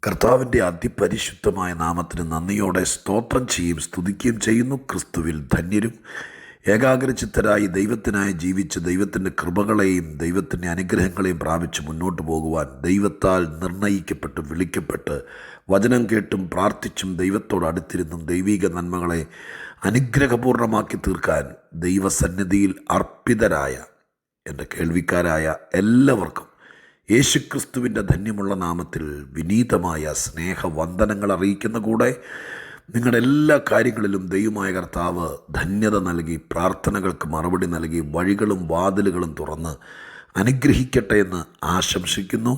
കർത്താവിൻ്റെ അതിപരിശുദ്ധമായ നാമത്തിന് നന്ദിയോടെ സ്തോത്രം ചെയ്യും സ്തുതിക്കുകയും ചെയ്യുന്നു. ക്രിസ്തുവിൽ ധന്യരും ഏകാഗ്രചിത്തരായി ദൈവത്തിനായി ജീവിച്ച് ദൈവത്തിൻ്റെ കൃപകളെയും ദൈവത്തിൻ്റെ അനുഗ്രഹങ്ങളെയും പ്രാപിച്ച് മുന്നോട്ട് പോകുവാൻ ദൈവത്താൽ നിർണയിക്കപ്പെട്ട് വിളിക്കപ്പെട്ട് വചനം കേട്ടും പ്രാർത്ഥിച്ചും ദൈവത്തോട് അടുത്തിരുന്നും ദൈവിക നന്മകളെ അനുഗ്രഹപൂർണ്ണമാക്കി തീർക്കാൻ ദൈവസന്നിധിയിൽ അർപ്പിതരായ എൻ്റെ കേൾവിക്കാരായ എല്ലാവർക്കും യേശുക്രിസ്തുവിൻ്റെ ധന്യമുള്ള നാമത്തിൽ വിനീതമായ സ്നേഹവന്ദനങ്ങൾ അറിയിക്കുന്ന കൂടെ നിങ്ങളുടെ എല്ലാ കാര്യങ്ങളിലും ദൈവമായ കർത്താവ് ധന്യത നൽകി പ്രാർത്ഥനകൾക്ക് മറുപടി നൽകി വഴികളും വാതിലുകളും തുറന്ന് അനുഗ്രഹിക്കട്ടെ എന്ന് ആശംസിക്കുന്നു.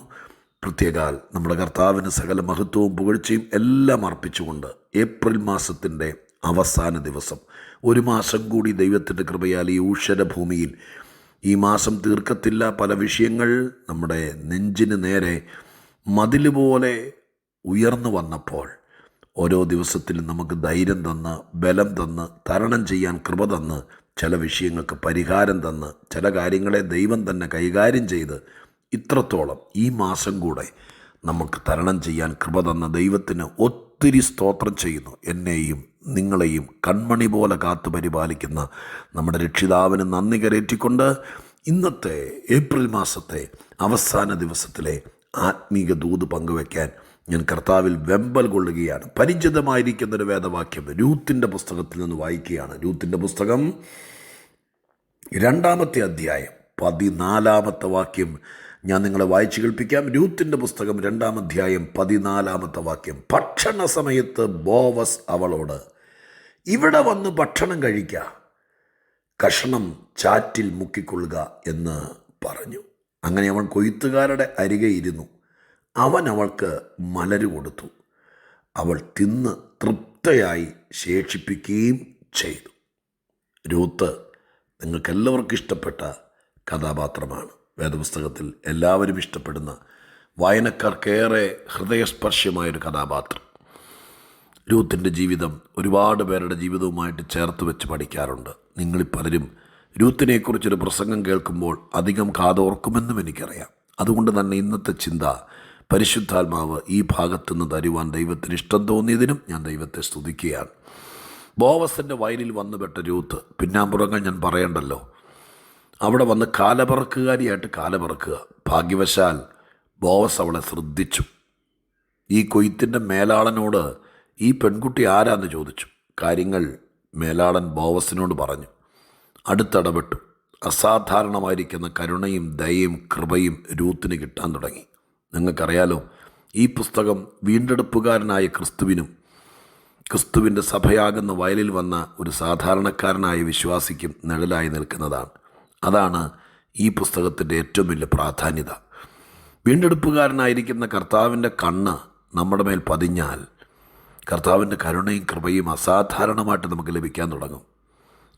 പ്രത്യേകാൽ നമ്മുടെ കർത്താവിന് സകല മഹത്വവും പുകഴ്ചയും എല്ലാം അർപ്പിച്ചുകൊണ്ട് ഏപ്രിൽ മാസത്തിൻ്റെ അവസാന ദിവസം ഒരു മാസം കൂടി ദൈവത്തിൻ്റെ കൃപയാൽ ഈ ഊഷരഭൂമിയിൽ ഈ മാസം തീർക്കത്തില്ല. പല വിഷയങ്ങൾ നമ്മുടെ നെഞ്ചിന് നേരെ മതിൽ പോലെ ഉയർന്നു വന്നപ്പോൾ ഓരോ ദിവസത്തിലും നമുക്ക് ധൈര്യം തന്ന് ബലം തന്ന് തരണം ചെയ്യാൻ കൃപ തന്ന് ചില വിഷയങ്ങൾക്ക് പരിഹാരം തന്ന് ചില കാര്യങ്ങളെ ദൈവം തന്നെ കൈകാര്യം ചെയ്ത് ഇത്രത്തോളം ഈ മാസം കൂടെ നമുക്ക് തരണം ചെയ്യാൻ കൃപ തന്ന ദൈവത്തിന് ഒത്തിരി സ്തോത്രം ചെയ്യുന്നു. എന്നെയും നിങ്ങളെയും കൺമണി പോലെ കാത്തു പരിപാലിക്കുന്ന നമ്മുടെ രക്ഷിതാവിന് നന്ദി കരേറ്റിക്കൊണ്ട് ഇന്നത്തെ ഏപ്രിൽ മാസത്തെ അവസാന ദിവസത്തിലെ ആത്മീക ദൂത് പങ്കുവയ്ക്കാൻ ഞാൻ കർത്താവിൽ വെമ്പൽ കൊള്ളുകയാണ്. പരിചിതമായിരിക്കുന്നൊരു വേദവാക്യം രൂത്തിൻ്റെ പുസ്തകത്തിൽ നിന്ന് വായിക്കുകയാണ്. രൂത്തിൻ്റെ പുസ്തകം 2-ാമത്തെ അധ്യായം 14-ാമത്തെ വാക്യം ഞാൻ നിങ്ങളെ വായിച്ചു കേൾപ്പിക്കാം. രൂത്തിൻ്റെ പുസ്തകം 2-ാം അധ്യായം 14-ാമത്തെ വാക്യം. ഭക്ഷണ സമയത്ത് ബോവസ് അവളോട്, ഇവിടെ വന്ന് ഭക്ഷണം കഴിക്കുക, കഷണം ചാറ്റിൽ മുക്കിക്കൊള്ളുക എന്ന് പറഞ്ഞു. അങ്ങനെ അവൻ കൊയ്ത്തുകാരുടെ അരികെ ഇരുന്നു. അവൻ അവൾക്ക് മലര് കൊടുത്തു. അവൾ തിന്ന് തൃപ്തയായി ശേഷിപ്പിക്കുകയും ചെയ്തു. രൂത്ത് നിങ്ങൾക്കെല്ലാവർക്കും ഇഷ്ടപ്പെട്ട കഥാപാത്രമാണ്. വേദപുസ്തകത്തിൽ എല്ലാവരും ഇഷ്ടപ്പെടുന്ന വായനക്കാർക്കേറെ ഹൃദയസ്പർശ്യമായൊരു കഥാപാത്രം. രൂത്തിൻ്റെ ജീവിതം ഒരുപാട് പേരുടെ ജീവിതവുമായിട്ട് ചേർത്ത് വെച്ച് പഠിക്കാറുണ്ട്. നിങ്ങളിൽ പലരും രൂത്തിനെക്കുറിച്ചൊരു പ്രസംഗം കേൾക്കുമ്പോൾ അധികം കാതോർക്കുമെന്നും എനിക്കറിയാം. അതുകൊണ്ട് തന്നെ ഇന്നത്തെ ചിന്ത പരിശുദ്ധാത്മാവ് ഈ ഭാഗത്തുനിന്ന് തരുവാൻ ദൈവത്തിന് ഇഷ്ടം തോന്നിയതിനും ഞാൻ ദൈവത്തെ സ്തുതിക്കുകയാണ്. ബോവസിൻ്റെ വയലിൽ വന്നുപെട്ട രൂത്ത്, പിന്നാമ്പുറങ്ങൾ ഞാൻ പറയണ്ടല്ലോ, അവിടെ വന്ന് കാലപറക്കുകാരിയായിട്ട് കാലപറക്കുക. ഭാഗ്യവശാൽ ബോവസ് അവളെ ശ്രദ്ധിച്ചു. ഈ കൊയ്ത്തിൻ്റെ മേലാളനോട് ഈ പെൺകുട്ടി ആരാന്ന് ചോദിച്ചു. കാര്യങ്ങൾ മേലാളൻ ബോവസിനോട് പറഞ്ഞു. അടുത്തിടപെട്ടു. അസാധാരണമായിരിക്കുന്ന കരുണയും ദയയും കൃപയും രൂത്തിന് കിട്ടാൻ തുടങ്ങി. നിങ്ങൾക്കറിയാലോ, ഈ പുസ്തകം വീണ്ടെടുപ്പുകാരനായ ക്രിസ്തുവിനും ക്രിസ്തുവിൻ്റെ സഭയാകുന്ന വയലിൽ വന്ന ഒരു സാധാരണക്കാരനായ വിശ്വാസിക്കും നിഴലായി നിൽക്കുന്നതാണ്. അതാണ് ഈ പുസ്തകത്തിൻ്റെ ഏറ്റവും വലിയ പ്രാധാന്യത. വീണ്ടെടുപ്പുകാരനായിരിക്കുന്ന കർത്താവിൻ്റെ കണ്ണ് നമ്മുടെ മേൽ പതിഞ്ഞാൽ കർത്താവിൻ്റെ കരുണയും കൃപയും അസാധാരണമായിട്ട് നമുക്ക് ലഭിക്കാൻ തുടങ്ങും.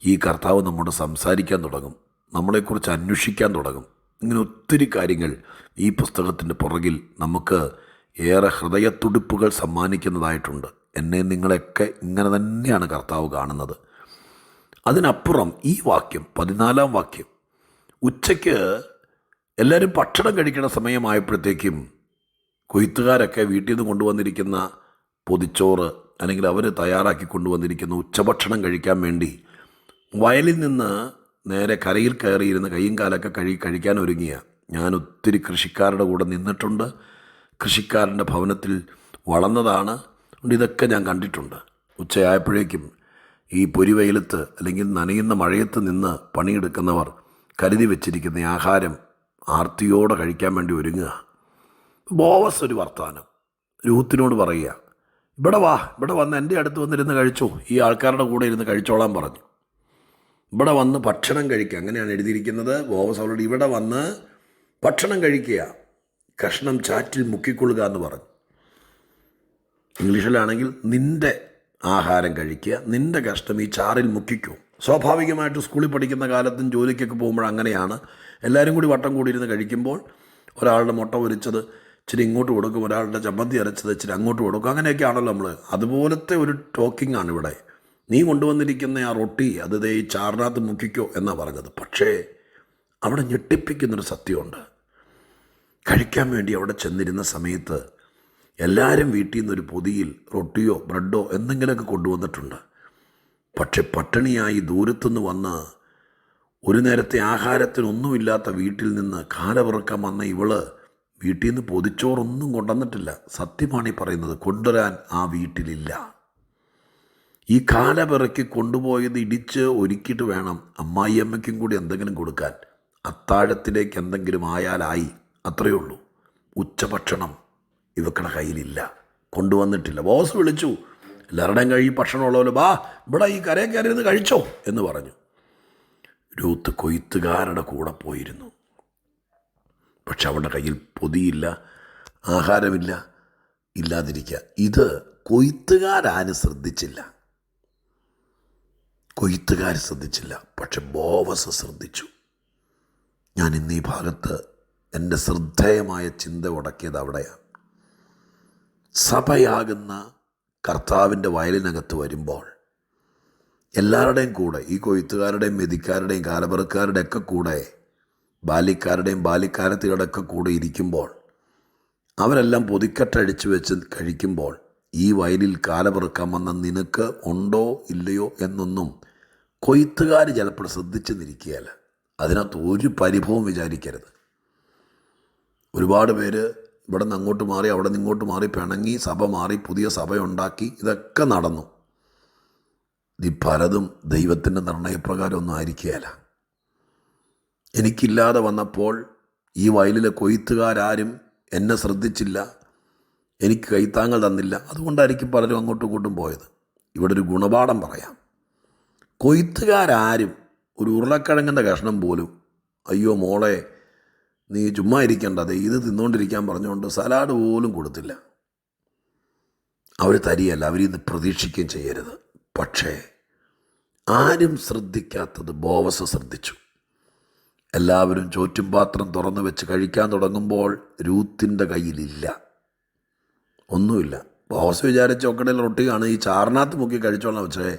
ഈ കർത്താവ് നമ്മോട് സംസാരിക്കാൻ തുടങ്ങും, നമ്മളെക്കുറിച്ച് അന്വേഷിക്കാൻ തുടങ്ങും. ഇങ്ങനെ ഒത്തിരി കാര്യങ്ങൾ ഈ പുസ്തകത്തിൻ്റെ പുറകിൽ നമുക്ക് ഏറെ ഹൃദയത്തുടിപ്പുകൾ സമ്മാനിക്കുന്നതായിട്ടുണ്ട്. എന്നെ നിങ്ങളെയൊക്കെ ഇങ്ങനെ തന്നെയാണ് കർത്താവ് കാണുന്നത്. അതിനപ്പുറം ഈ വാക്യം 14-ാം വാക്യം, ഉച്ചയ്ക്ക് എല്ലാവരും ഭക്ഷണം കഴിക്കുന്ന സമയമായപ്പോഴത്തേക്കും കൊയ്ത്തുകാരൊക്കെ വീട്ടിൽ നിന്ന് കൊണ്ടുവന്നിരിക്കുന്ന പൊതിച്ചോറ് അല്ലെങ്കിൽ അവർ തയ്യാറാക്കി കൊണ്ടുവന്നിരിക്കുന്ന ഉച്ചഭക്ഷണം കഴിക്കാൻ വേണ്ടി വയലിൽ നിന്ന് നേരെ കരയിൽ കയറിയിരുന്ന് കൈയും കാലൊക്കെ കഴിക്കാൻ ഒരുങ്ങിയ ഞാൻ ഒത്തിരി കൃഷിക്കാരുടെ കൂടെ നിന്നിട്ടുണ്ട്. കൃഷിക്കാരൻ്റെ ഭവനത്തിൽ വളർന്നതാണ്. അതുകൊണ്ട് ഇതൊക്കെ ഞാൻ കണ്ടിട്ടുണ്ട്. ഉച്ചയായപ്പോഴേക്കും ഈ പൊരിവെയിലത്ത് അല്ലെങ്കിൽ നനയുന്ന മഴയത്ത് നിന്ന് പണിയെടുക്കുന്നവർ കരുതി വെച്ചിരിക്കുന്ന ആഹാരം ആർത്തിയോടെ കഴിക്കാൻ വേണ്ടി ഒരുങ്ങുക. ബോവസ് ഒരു വർത്തമാനം രൂത്തിനോട് പറയുക, ഇവിടെ വന്ന് എൻ്റെ അടുത്ത് വന്നിരുന്ന് കഴിച്ചോ, ഈ ആൾക്കാരുടെ കൂടെ ഇരുന്ന് കഴിച്ചോളാൻ പറഞ്ഞു. ഇവിടെ വന്ന് ഭക്ഷണം കഴിക്കുക, അങ്ങനെയാണ് എഴുതിയിരിക്കുന്നത്. ബോവസ് അവളോട് ഇവിടെ വന്ന് ഭക്ഷണം കഴിക്കുക, കഷ്ണം ചാറ്റിൽ മുക്കിക്കൊള്ളുക എന്ന് പറഞ്ഞു. ഇംഗ്ലീഷിലാണെങ്കിൽ നിൻ്റെ ആഹാരം കഴിക്കുക, നിൻ്റെ കഷ്ണം ഈ ചാറിൽ മുക്കിക്കോ. സ്വാഭാവികമായിട്ട് സ്കൂളിൽ പഠിക്കുന്ന കാലത്തും ജോലിക്കൊക്കെ പോകുമ്പോൾ അങ്ങനെയാണ്. എല്ലാവരും കൂടി വട്ടം കൂടിയിരുന്ന് കഴിക്കുമ്പോൾ ഒരാളുടെ മുട്ട പൊരിച്ചത് ഇച്ചിരി ഇങ്ങോട്ട് കൊടുക്കും, ഒരാളുടെ ചമ്മന്തി അരച്ചത് ഇച്ചിരി അങ്ങോട്ട് കൊടുക്കും. അങ്ങനെയൊക്കെ ആണല്ലോ നമ്മൾ. അതുപോലത്തെ ഒരു ടോക്കിംഗ് ആണ് ഇവിടെ. നീ കൊണ്ടുവന്നിരിക്കുന്ന ആ റൊട്ടി അത് ദേ ഈ ചാറിനകത്ത് മുക്കിക്കോ എന്നാണ് പറഞ്ഞത്. പക്ഷേ അവിടെ ഞെട്ടിപ്പിക്കുന്നൊരു സത്യമുണ്ട്. കഴിക്കാൻ വേണ്ടി അവിടെ ചെന്നിരുന്ന സമയത്ത് എല്ലാവരും വീട്ടിൽ നിന്നൊരു പൊതിയിൽ റൊട്ടിയോ ബ്രെഡോ എന്തെങ്കിലുമൊക്കെ കൊണ്ടുവന്നിട്ടുണ്ട്. പക്ഷെ പട്ടിണിയായി ദൂരത്തുനിന്ന് വന്ന് ഒരു നേരത്തെ ആഹാരത്തിനൊന്നുമില്ലാത്ത വീട്ടിൽ നിന്ന് കാലപിറക്കാൻ വന്ന ഇവള് വീട്ടിൽ നിന്ന് പൊതിച്ചോറൊന്നും കൊണ്ടുവന്നിട്ടില്ല. സത്യമാണ് ഈ പറയുന്നത്. കൊണ്ടുവരാൻ ആ വീട്ടിലില്ല. ഈ കാലപിറക്കി കൊണ്ടുപോയത് ഇടിച്ച് ഒരുക്കിയിട്ട് വേണം അമ്മായിയമ്മയ്ക്കും കൂടി എന്തെങ്കിലും കൊടുക്കാൻ. അത്താഴത്തിലേക്ക് എന്തെങ്കിലും ആയാലായി, അത്രയേ ഉള്ളൂ. ഉച്ചഭക്ഷണം ഇവക്കടെ കയ്യിലില്ല, കൊണ്ടുവന്നിട്ടില്ല. ബോസ് വിളിച്ചു, എല്ലാവരുടെയും കഴിയും ഭക്ഷണമുള്ളവല്ലോ, ബാ ഇവിടെ ഈ കരയിൽ കയറിയിരുന്ന് കഴിച്ചോ എന്ന് പറഞ്ഞു. രൂത്ത് കൊയ്ത്തുകാരുടെ കൂടെ പോയിരുന്നു. പക്ഷെ അവളുടെ കയ്യിൽ പൊതിയില്ല, ആഹാരമില്ല. ഇല്ലാതിരിക്കുക. ഇത് കൊയ്ത്തുകാരും ശ്രദ്ധിച്ചില്ല. കൊയ്ത്തുകാർ ശ്രദ്ധിച്ചില്ല, പക്ഷെ ബോവസ് ശ്രദ്ധിച്ചു. ഞാൻ ഇന്ന് ഈ ഭാഗത്ത് എൻ്റെ ശ്രദ്ധേയമായ ചിന്ത ഉടക്കിയത് അവിടെയാണ്. സഭയാകുന്ന കർത്താവിൻ്റെ വയലിനകത്ത് വരുമ്പോൾ എല്ലാവരുടെയും കൂടെ, ഈ കൊയ്ത്തുകാരുടെയും മെതിക്കാരുടെയും കാലപിറക്കാരുടെ ഒക്കെ കൂടെ, ബാല്യക്കാരുടെയും ബാല്യക്കാരത്തികളുടെയൊക്കെ കൂടെ ഇരിക്കുമ്പോൾ, അവരെല്ലാം പൊതിക്കട്ടടിച്ച് വെച്ച് കഴിക്കുമ്പോൾ, ഈ വയലിൽ കാലപിറക്കാൻ വന്ന നിനക്ക് ഉണ്ടോ ഇല്ലയോ എന്നൊന്നും കൊയ്ത്തുകാർ ചിലപ്പോൾ ശ്രദ്ധിച്ച് നിൽക്കുകയല്ല. അതിനകത്ത് ഒരു പരിഭവം വിചാരിക്കരുത്. ഒരുപാട് പേര് ഇവിടെ നിന്ന് അങ്ങോട്ട് മാറി, അവിടെ നിന്ന് ഇങ്ങോട്ട് മാറി, പിണങ്ങി, സഭ മാറി, പുതിയ സഭയുണ്ടാക്കി, ഇതൊക്കെ നടന്നു. ഇത് പലതും ദൈവത്തിൻ്റെ നിർണയപ്രകാരമൊന്നും ആയിരിക്കുകയല്ല. എനിക്കില്ലാതെ വന്നപ്പോൾ ഈ വയലിലെ കൊയ്ത്തുകാരും എന്നെ ശ്രദ്ധിച്ചില്ല, എനിക്ക് കൈത്താങ്ങൾ തന്നില്ല. അതുകൊണ്ടായിരിക്കും പലരും അങ്ങോട്ടും ഇങ്ങോട്ടും പോയത്. ഇവിടെ ഒരു ഗുണപാഠം പറയാം. കൊയ്ത്തുകാരും ഒരു ഉരുളക്കിഴങ്ങിൻ്റെ കഷ്ണം പോലും, അയ്യോ മോളെ നീ ചുമ്മാ ഇരിക്കേണ്ട, അതെ ഇത് തിന്നുകൊണ്ടിരിക്കാൻ പറഞ്ഞുകൊണ്ട് സലാഡ് പോലും കൊടുത്തില്ല. അവർ തരികയല്ല, അവരിത് പ്രതീക്ഷിക്കുകയും ചെയ്യരുത്. പക്ഷേ ആരും ശ്രദ്ധിക്കാത്തത് ബോവസ് ശ്രദ്ധിച്ചു. എല്ലാവരും ചോറ്റും പാത്രം തുറന്നു വെച്ച് കഴിക്കാൻ തുടങ്ങുമ്പോൾ രൂത്തിൻ്റെ കയ്യിലില്ല, ഒന്നുമില്ല. ബോവസ് വിചാരിച്ച ഒക്കടയിൽ റൊട്ടി കാണും, ഈ ചാറിനകത്ത് മുക്കി കഴിച്ചോളാം. പക്ഷേ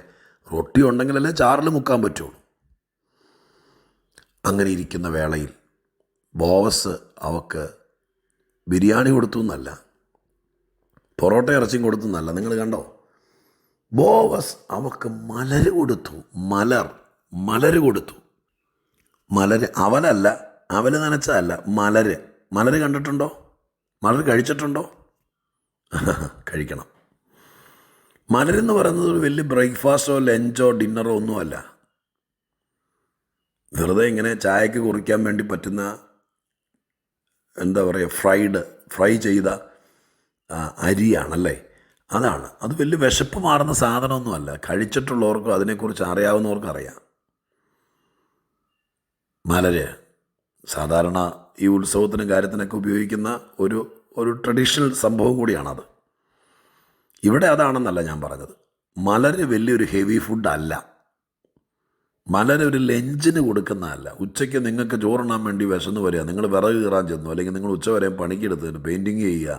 റൊട്ടി ഉണ്ടെങ്കിലല്ലേ ചാറിൽ മുക്കാൻ പറ്റുള്ളൂ. അങ്ങനെ ഇരിക്കുന്ന വേളയിൽ ബോവസ് അവക്ക് ബിരിയാണി കൊടുത്തു എന്നല്ല, പൊറോട്ട ഇറച്ചിയും കൊടുത്തു എന്നല്ല. നിങ്ങൾ കണ്ടോ? ബോവസ് അവക്ക് മലര് കൊടുത്തു. മലര് കൊടുത്തു. മലര് അവലല്ല, അവല് നനച്ചതല്ല, മലര് കണ്ടിട്ടുണ്ടോ? മലര് കഴിച്ചിട്ടുണ്ടോ? കഴിക്കണം. മലരെന്ന് പറയുന്നത് ഒരു വലിയ ബ്രേക്ക്ഫാസ്റ്റോ ലഞ്ചോ ഡിന്നറോ ഒന്നുമല്ല. വെറുതെ ഇങ്ങനെ ചായക്ക് കുറിക്കാൻ വേണ്ടി പറ്റുന്ന, എന്താ പറയുക, ഫ്രൈ ചെയ്ത അരിയാണല്ലേ, അതാണ്. അത് വലിയ വിശപ്പ് മാറുന്ന സാധനമൊന്നുമല്ല. കഴിച്ചിട്ടുള്ളവർക്കും അതിനെക്കുറിച്ച് അറിയാവുന്നവർക്കും അറിയാം. മലര് സാധാരണ ഈ ഉത്സവത്തിനും കാര്യത്തിനൊക്കെ ഉപയോഗിക്കുന്ന ഒരു ട്രഡീഷണൽ സംഭവം കൂടിയാണത്. ഇവിടെ അതാണെന്നല്ല ഞാൻ പറഞ്ഞത്. മലര് വലിയൊരു ഹെവി ഫുഡല്ല. മലര് ഒരു ലഞ്ചിന് കൊടുക്കുന്നതല്ല. ഉച്ചയ്ക്ക് നിങ്ങൾക്ക് ചോറുണ്ണാൻ വേണ്ടി വിശന്ന് വരിക, നിങ്ങൾ വിറക് കീറാൻ ചെന്നു, അല്ലെങ്കിൽ നിങ്ങൾ ഉച്ച വരെ പണിക്കെടുത്ത് പെയിൻറ്റിങ് ചെയ്യുക,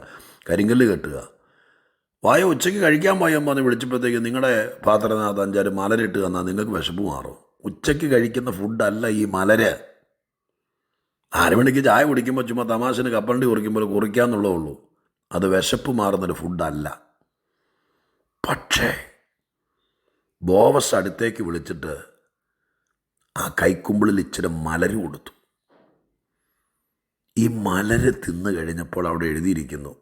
കരിങ്കല്ല് കെട്ടുക, ഉച്ചയ്ക്ക് കഴിക്കാൻ പോയാൽ പറഞ്ഞ് വിളിച്ചപ്പോഴത്തേക്ക് നിങ്ങളുടെ പാത്രത്തിനകത്ത് 5-6 മലരിട്ട് തന്നാൽ നിങ്ങൾക്ക് വിശപ്പ് മാറും. ഉച്ചയ്ക്ക് കഴിക്കുന്ന ഫുഡല്ല ഈ മലര്. 6 മണിക്ക് ചായ കുടിക്കുമ്പോൾ ചുമ്മാ തമാശന് കപ്പലണ്ടി കുറിക്കുമ്പോൾ കുറിക്കാന്നുള്ളേ ഉള്ളൂ. അത് വിശപ്പ് മാറുന്നൊരു ഫുഡല്ല. പക്ഷേ ബോവസ് അടുത്തേക്ക് വിളിച്ചിട്ട് ആ കൈക്കുമ്പിളിൽ ഇച്ചിരി മലര് കൊടുത്തു. ഈ മലര് തിന്നു കഴിഞ്ഞപ്പോൾ അവിടെ എഴുതിയിരിക്കുന്നു,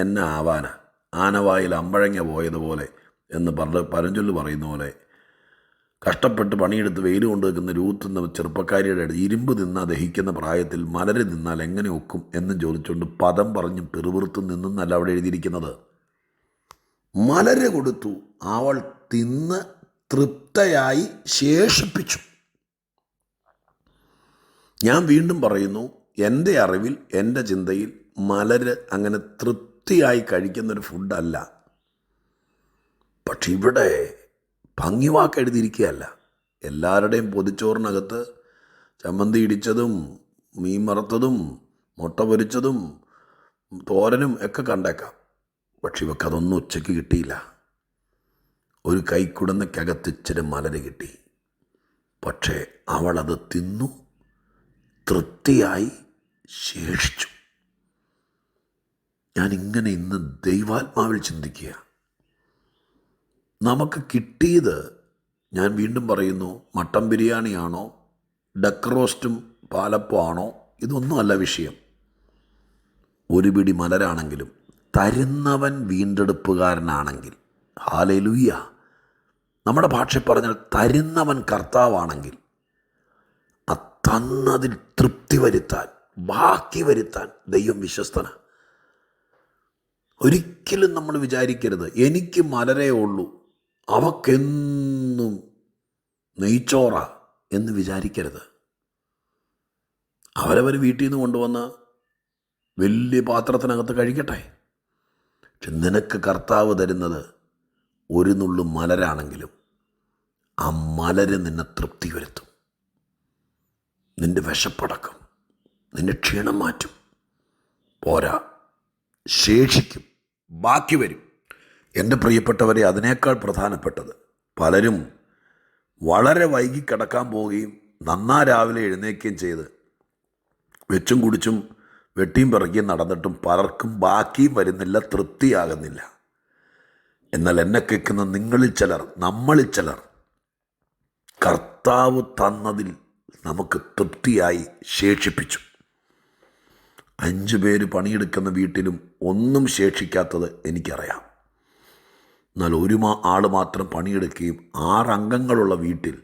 എന്നെ ആനവായിൽ അമ്പഴങ്ങ പോയതുപോലെ എന്ന് പഴഞ്ചൊല്ല് പറയുന്ന പോലെ, കഷ്ടപ്പെട്ട് പണിയെടുത്ത് വെയിൽ കൊണ്ട് വെക്കുന്ന രൂത്ത് എന്ന ചെറുപ്പക്കാരിയുടെ ഇരുമ്പ് തിന്നാൽ ദഹിക്കുന്ന പ്രായത്തിൽ മലര് തിന്നാൽ എങ്ങനെ ഒക്കും എന്നും ചോദിച്ചുകൊണ്ട് പദം പറഞ്ഞും പിറുപിറുത്തും നിന്നെന്നല്ല അവിടെ എഴുതിയിരിക്കുന്നത്. മലര് കൊടുത്തു. അവൾ തിന്ന് തൃപ്തയായി ശേഷിപ്പിച്ചു. ഞാൻ വീണ്ടും പറയുന്നു, എൻ്റെ അറിവിൽ, എൻ്റെ ചിന്തയിൽ മലര് അങ്ങനെ തൃപ്തിയായി കഴിക്കുന്നൊരു ഫുഡല്ല. പക്ഷെ ഇവിടെ ഭംഗിവാക്ക് എഴുതിയിരിക്കുകയല്ല. എല്ലാവരുടെയും പൊതിച്ചോറിനകത്ത് ചമ്മന്തി ഇടിച്ചതും മീൻ വറുത്തതും മുട്ട പൊരിച്ചതും തോരനും ഒക്കെ കണ്ടേക്കാം. പക്ഷെ ഇവക്കതൊന്നും ഉച്ചയ്ക്ക് കിട്ടിയില്ല. ഒരു കൈക്കുടന്നക്കകത്ത് ഇച്ചിരി മലര് കിട്ടി. പക്ഷേ അവളത് തിന്നു, തൃപ്തിയായി ശേഷിച്ചു. ഞാനിങ്ങനെ ഇന്ന് ദൈവാത്മാവിൽ ചിന്തിക്കുക, നമുക്ക് കിട്ടിയത്, ഞാൻ വീണ്ടും പറയുന്നു, മട്ടൻ ബിരിയാണിയാണോ ഡക്ക് റോസ്റ്റും പാലപ്പോ ആണോ, ഇതൊന്നുമല്ല വിഷയം. ഒരു പിടി മലരാണെങ്കിലും തരുന്നവൻ വീണ്ടെടുപ്പുകാരനാണെങ്കിൽ, ഹല്ലേലൂയ, നമ്മുടെ ഭാഷയിൽ പറഞ്ഞാൽ തരുന്നവൻ കർത്താവാണെങ്കിൽ, ആ തന്നതിൽ തൃപ്തി വരുത്താൻ, ബാക്കി വരുത്താൻ ദൈവം വിശ്വസ്തന. ഒരിക്കലും നമ്മൾ വിചാരിക്കരുത് എനിക്ക് മലരേ ഉള്ളൂ, അവക്കെന്നും നെയ്ച്ചോറ എന്ന് വിചാരിക്കരുത്. അവരവർ വീട്ടിൽ നിന്ന് കൊണ്ടുവന്ന് വലിയ പാത്രത്തിനകത്ത് കഴിക്കട്ടെ. പക്ഷെ നിനക്ക് കർത്താവ് തരുന്നത് ഒരു നുള്ളു മലരാണെങ്കിലും ആ മലര് നിന്നെ തൃപ്തി വരുത്തും, നിന്റെ വിശപ്പടക്കും, നിന്റെ ക്ഷീണം മാറ്റും. പോരാ, ശേഷിക്കും, ബാക്കി വരും. എൻ്റെ പ്രിയപ്പെട്ടവരെ, അതിനേക്കാൾ പ്രധാനപ്പെട്ടത്, പലരും വളരെ വൈകി കിടക്കാൻ പോവുകയും നന്നാ രാവിലെ എഴുന്നേൽക്കുകയും ചെയ്ത് വെച്ചും കുടിച്ചും വെട്ടിയും പിറകിയും നടന്നിട്ടും പലർക്കും ബാക്കിയും വരുന്നില്ല, തൃപ്തിയാകുന്നില്ല. എന്നാൽ എന്നെ കേൾക്കുന്ന നിങ്ങളിൽ ചിലർ, നമ്മളിൽ ചിലർ, കർത്താവ് തന്നതിൽ നമുക്ക് തൃപ്തിയായി ശേഷിപ്പിച്ചു. 5 പേര് പണിയെടുക്കുന്ന വീട്ടിലും ഒന്നും ശേഷിക്കാത്തത് എനിക്കറിയാം. എന്നാൽ ഒരു ആൾ മാത്രം പണിയെടുക്കുകയും 6 അംഗങ്ങളുള്ള വീട്ടിൽ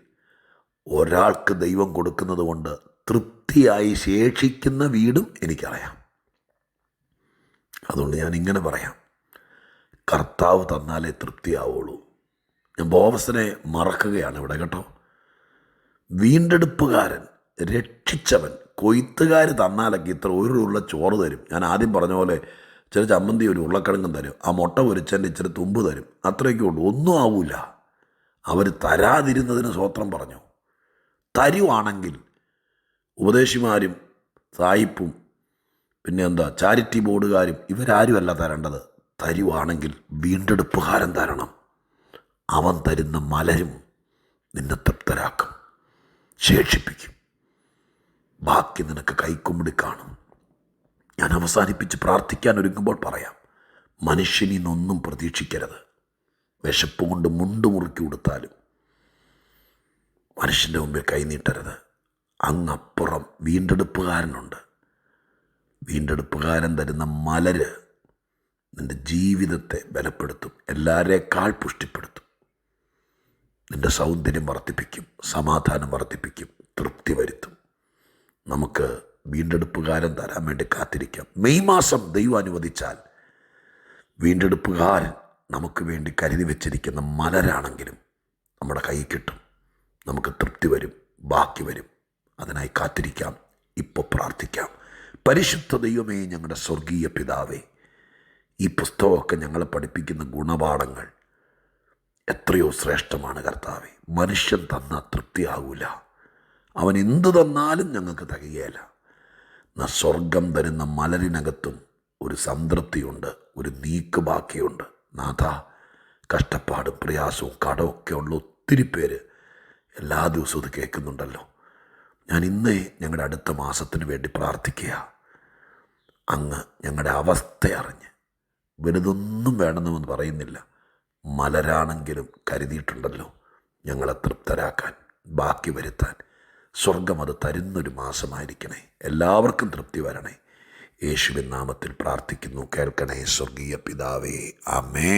ഒരാൾക്ക് ദൈവം കൊടുക്കുന്നത് കൊണ്ട് തൃപ്തിയായി ശേഷിക്കുന്ന വീടും എനിക്കറിയാം. അതുകൊണ്ട് ഞാൻ ഇങ്ങനെ പറയാം, കർത്താവ് തന്നാലേ തൃപ്തിയാവുള്ളൂ. ഞാൻ ബോവസിനെ മറക്കുകയാണ് ഇവിടെ കേട്ടോ. വീണ്ടെടുപ്പുകാരൻ, രക്ഷിച്ചവൻ, കൊയ്ത്തുകാർ തന്നാലൊക്കെ ഇത്ര ഒരു ഉരുള ചോറ് തരും. ഞാൻ ആദ്യം പറഞ്ഞ പോലെ ചില ചമ്മന്തി ഒരു ഉരുളക്കിഴങ്ങും തരും, ആ മുട്ട പൊരിച്ചതിൻ്റെ ഇച്ചിരി തുമ്പ് തരും, അത്രയൊക്കെ ഉള്ളൂ. ഒന്നും ആവൂല. അവർ തരാതിരുന്നതിന് സ്വോത്രം പറഞ്ഞു. തരുവാണെങ്കിൽ ഉപദേശിമാരും സായിപ്പും പിന്നെ ചാരിറ്റി ബോർഡുകാരും ഇവരാരുമല്ല തരേണ്ടത്. തരുവാണെങ്കിൽ വീണ്ടെടുപ്പുകാരൻ തരണം. അവൻ തരുന്ന മലരും നിന്നെ തൃപ്തരാക്കും, ശേഷിപ്പിക്കും. ബാക്കി നിനക്ക് കൈക്കുമ്പിടി കാണും. ഞാൻ അവസാനിപ്പിച്ച് പ്രാർത്ഥിക്കാൻ ഒരുങ്ങുമ്പോൾ പറയാം, മനുഷ്യനിൽ നിന്നൊന്നും പ്രതീക്ഷിക്കരുത്. വിശപ്പ് കൊണ്ട് മുണ്ട് മുറുക്കി കൊടുത്താലും മനുഷ്യൻ്റെ മുമ്പിൽ കൈനീട്ടരുത്. അങ്ങപ്പുറം വീണ്ടെടുപ്പുകാരനുണ്ട്. വീണ്ടെടുപ്പുകാരൻ തരുന്ന മലര് നിൻ്റെ ജീവിതത്തെ ബലപ്പെടുത്തും, എല്ലാവരേക്കാൾ പുഷ്ടിപ്പെടുത്തും. നിൻ്റെ സൗന്ദര്യം വർദ്ധിപ്പിക്കും, സമാധാനം വർദ്ധിപ്പിക്കും, തൃപ്തി വരുത്തും. നമുക്ക് വീണ്ടെടുപ്പുകാരൻ തരാൻ വേണ്ടി കാത്തിരിക്കാം. മെയ് മാസം ദൈവം അനുവദിച്ചാൽ വീണ്ടെടുപ്പുകാരൻ നമുക്ക് വേണ്ടി കരുതി വച്ചിരിക്കുന്ന മലരാണെങ്കിലും നമ്മുടെ കൈ കിട്ടും. നമുക്ക് തൃപ്തി വരും, ബാക്കി വരും. അതിനായി കാത്തിരിക്കാം. ഇപ്പോൾ പ്രാർത്ഥിക്കാം. പരിശുദ്ധ ദൈവമേ, ഞങ്ങളുടെ സ്വർഗീയ പിതാവേ, ഈ പുസ്തകമൊക്കെ ഞങ്ങളെ പഠിപ്പിക്കുന്ന ഗുണപാഠങ്ങൾ എത്രയോ ശ്രേഷ്ഠമാണ് കർത്താവേ. മനുഷ്യൻ തന്നാൽ തൃപ്തിയാകൂല, അവൻ എന്തു തന്നാലും ഞങ്ങൾക്ക് തികയേല. സ്വർഗം തരുന്ന മലരിനകത്തും ഒരു സംതൃപ്തിയുണ്ട്, ഒരു നീക്ക് ബാക്കിയുണ്ട്. നാഥ, കഷ്ടപ്പാടും പ്രയാസവും കടമൊക്കെ ഉള്ള ഒത്തിരി പേര് എല്ലാ ദിവസവും ഇത് കേൾക്കുന്നുണ്ടല്ലോ. ഞാൻ ഇന്നേ ഞങ്ങളുടെ അടുത്ത മാസത്തിന് വേണ്ടി പ്രാർത്ഥിക്കുക. അങ്ങ് ഞങ്ങളുടെ അവസ്ഥ അറിഞ്ഞ്, വലുതൊന്നും വേണമെന്ന് പറയുന്നില്ല, മലരാണെങ്കിലും കരുതിയിട്ടുണ്ടല്ലോ ഞങ്ങളെ തൃപ്തരാക്കാൻ, ബാക്കി വരുത്താൻ. സ്വർഗം അത് തരുന്നൊരു മാസമായിരിക്കണേ. എല്ലാവർക്കും തൃപ്തി വരണേ. യേശുവിൻ നാമത്തിൽ പ്രാർത്ഥിക്കുന്നു, കേൾക്കണേ സ്വർഗീയ പിതാവേ. ആമേൻ.